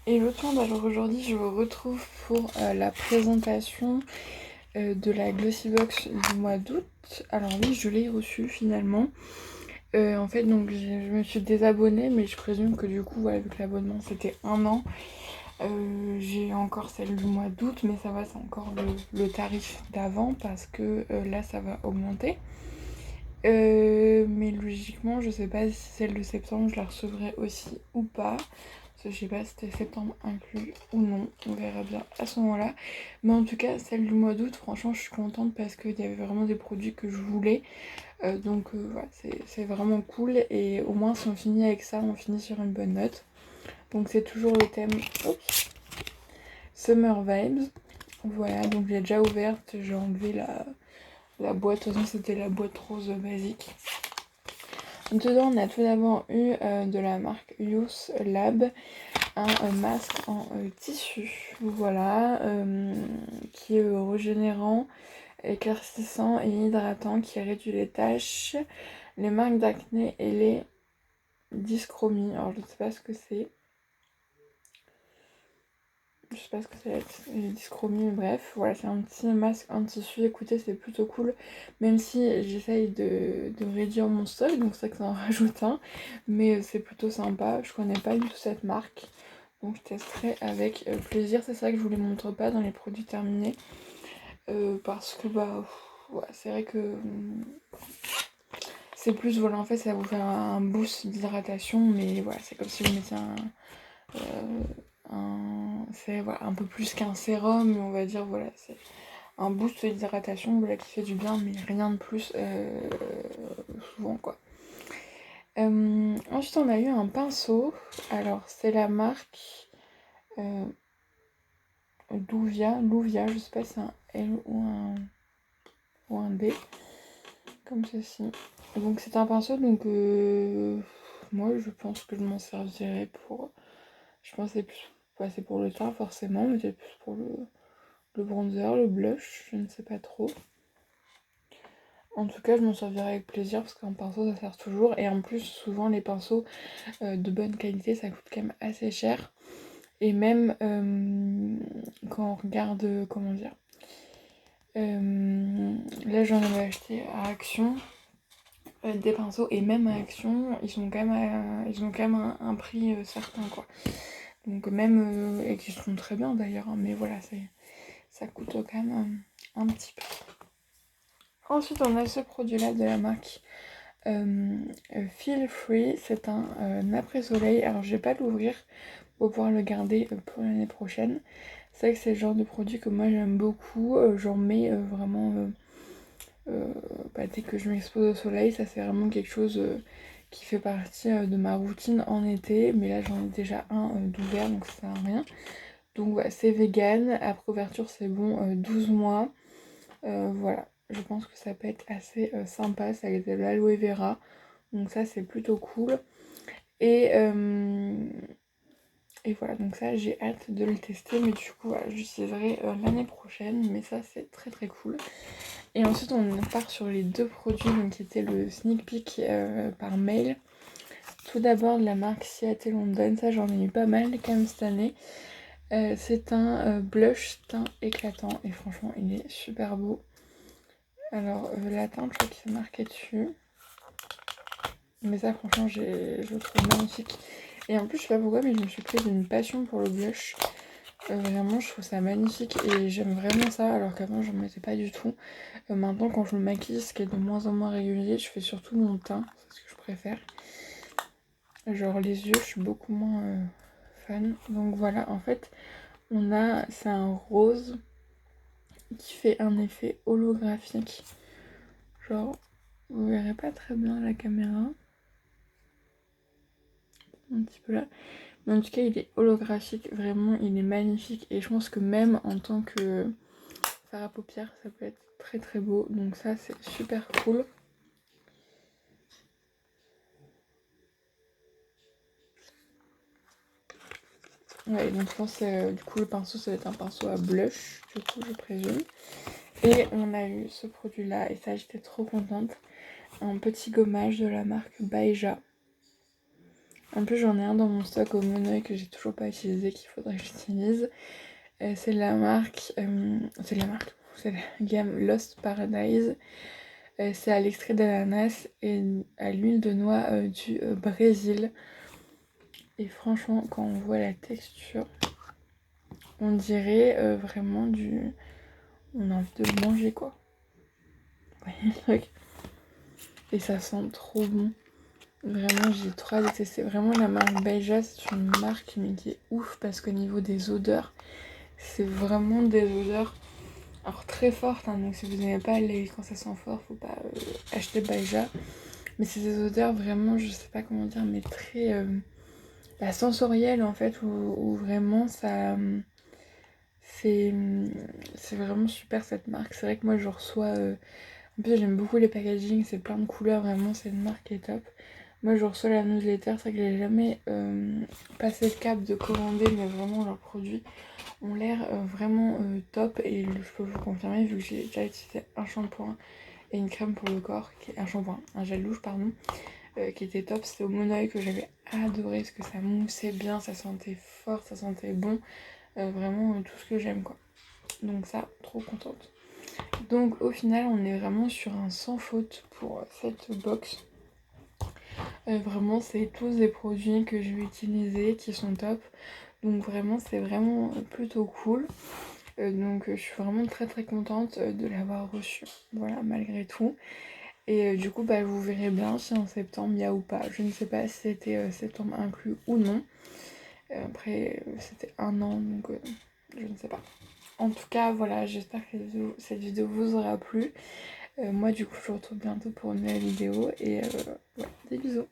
Hello tout le monde, alors aujourd'hui je vous retrouve pour la présentation de la Glossybox du mois d'août. Alors oui, je l'ai reçue finalement. En fait, donc je me suis désabonnée, mais je présume que du coup, voilà, vu que l'abonnement c'était 1 an, j'ai encore celle du mois d'août, mais ça va, c'est encore le tarif d'avant parce que là ça va augmenter. Mais logiquement, je sais pas si celle de septembre je la recevrai aussi ou pas. Je sais pas si c'était septembre inclus ou non, on verra bien à ce moment-là. Mais en tout cas, celle du mois d'août, franchement, je suis contente parce qu'il y avait vraiment des produits que je voulais. Donc voilà, c'est vraiment cool. Et au moins, si on finit avec ça, on finit sur une bonne note. Donc c'est toujours le thème Summer Vibes. Voilà, donc j'ai déjà ouverte, j'ai enlevé la boîte. De toute façon, c'était la boîte rose basique. Dedans, on a tout d'abord eu de la marque Youth Lab un masque en tissu, voilà, qui est régénérant, éclaircissant et hydratant, qui réduit les taches, les marques d'acné et les dyschromies. Alors je ne sais pas ce que c'est. Je sais pas ce que c'est, les dyschromies, mais bref, voilà, c'est un petit masque en tissu. Écoutez, c'est plutôt cool, même si j'essaye de réduire mon stock, donc c'est vrai que ça en rajoute un, mais c'est plutôt sympa. Je connais pas du tout cette marque, donc je testerai avec plaisir. C'est ça que je vous les montre pas dans les produits terminés, parce que bah, ouais, c'est vrai que c'est plus, voilà, en fait, ça vous fait un boost d'hydratation, mais voilà, c'est comme si vous mettiez c'est voilà, un peu plus qu'un sérum, mais on va dire voilà, c'est un boost d'hydratation, voilà, qui fait du bien, mais rien de plus souvent quoi. Ensuite on a eu un pinceau, alors c'est la marque Louvia, je sais pas si c'est un L ou un D, comme ceci. Donc c'est un pinceau, donc moi je pense que je m'en servirai pour, je pense que c'est plus, pas c'est pour le teint forcément, mais c'est plus pour le bronzer, le blush, je ne sais pas trop. En tout cas, je m'en servirai avec plaisir parce qu'un pinceau ça sert toujours. Et en plus, souvent les pinceaux de bonne qualité ça coûte quand même assez cher. Et même quand on regarde, comment dire, là j'en avais acheté à Action des pinceaux et même à Action ils ont quand même un prix certain quoi. Donc même, et qui sont très bien d'ailleurs, hein, mais voilà, ça coûte quand même un petit peu. Ensuite, on a ce produit-là de la marque Feel Free. C'est un après-soleil. Alors, je vais pas l'ouvrir pour pouvoir le garder pour l'année prochaine. C'est vrai que c'est le genre de produit que moi j'aime beaucoup. J'en mets vraiment dès que je m'expose au soleil. Ça, c'est vraiment quelque chose qui fait partie de ma routine en été. Mais là, j'en ai déjà un d'ouvert, donc ça sert à rien. Donc, voilà, c'est vegan. Après ouverture, c'est bon, 12 mois. Voilà, je pense que ça peut être assez sympa, ça a de l'aloe vera, donc ça c'est plutôt cool. Et, et voilà, donc ça j'ai hâte de le tester, mais du coup voilà, j'utiliserai l'année prochaine, mais ça c'est très très cool. Et ensuite on part sur les deux produits, donc qui étaient le sneak peek par mail. Tout d'abord de la marque Seattle London, ça j'en ai eu pas mal quand même cette année. C'est un blush teint éclatant et franchement il est super beau. Alors, la teinte, je crois qu'il s'est marqué dessus. Mais ça, franchement, je le trouve magnifique. Et en plus, je sais pas pourquoi, mais je me suis prise une passion pour le blush. Vraiment, je trouve ça magnifique et j'aime vraiment ça, alors qu'avant, j'en mettais pas du tout. Maintenant, quand je me maquille, ce qui est de moins en moins régulier, je fais surtout mon teint. C'est ce que je préfère. Genre, les yeux, je suis beaucoup moins fan. Donc voilà, en fait, c'est un rose qui fait un effet holographique. Genre, vous verrez pas très bien à la caméra. Un petit peu là. Mais en tout cas, il est holographique, vraiment, il est magnifique. Et je pense que même en tant que fard à paupières, ça peut être très très beau. Donc ça, c'est super cool. Ouais, donc je pense que du coup, le pinceau, ça va être un pinceau à blush, du coup, je présume. Et on a eu ce produit-là, et ça, j'étais trop contente. Un petit gommage de la marque Baeja. En plus j'en ai un dans mon stock au Monoeil que j'ai toujours pas utilisé, qu'il faudrait que j'utilise. C'est la marque, c'est la gamme Lost Paradise. C'est à l'extrait d'ananas et à l'huile de noix du Brésil. Et franchement, quand on voit la texture, on dirait vraiment du... On a envie de le manger, quoi. Vous voyez le truc? Et ça sent trop bon. Vraiment, j'ai trop hâte de tester. Vraiment, la marque Beija, c'est une marque mais qui est ouf parce qu'au niveau des odeurs, c'est vraiment des odeurs alors très fortes. Hein, donc si vous n'aimez pas quand ça sent fort, faut pas acheter Beija. Mais c'est des odeurs vraiment, je sais pas comment dire, mais très sensorielles en fait, où vraiment ça... c'est vraiment super cette marque. C'est vrai que moi je reçois... En plus j'aime beaucoup les packaging, c'est plein de couleurs, vraiment c'est une marque qui est top. Moi je reçois la newsletter, c'est vrai que j'ai jamais passé le cap de commander, mais vraiment leurs produits ont l'air vraiment top. Et je peux vous confirmer vu que j'ai déjà utilisé un shampoing et une crème pour le corps, un shampoing, un gel douche pardon, qui était top. C'était au Monoeil que j'avais adoré parce que ça moussait bien, ça sentait fort, ça sentait bon. Vraiment tout ce que j'aime quoi. Donc ça, trop contente. Donc au final on est vraiment sur un sans faute pour cette box. Vraiment c'est tous des produits que je vais utiliser qui sont top. Donc vraiment c'est vraiment plutôt cool. Donc je suis vraiment très très contente de l'avoir reçu. Voilà malgré tout. Et du coup bah vous verrez bien si en septembre il y a ou pas. Je ne sais pas si c'était septembre inclus ou non. Après c'était un an donc je ne sais pas. En tout cas voilà, j'espère que cette vidéo vous aura plu. Moi du coup je vous retrouve bientôt pour une nouvelle vidéo et voilà, des bisous.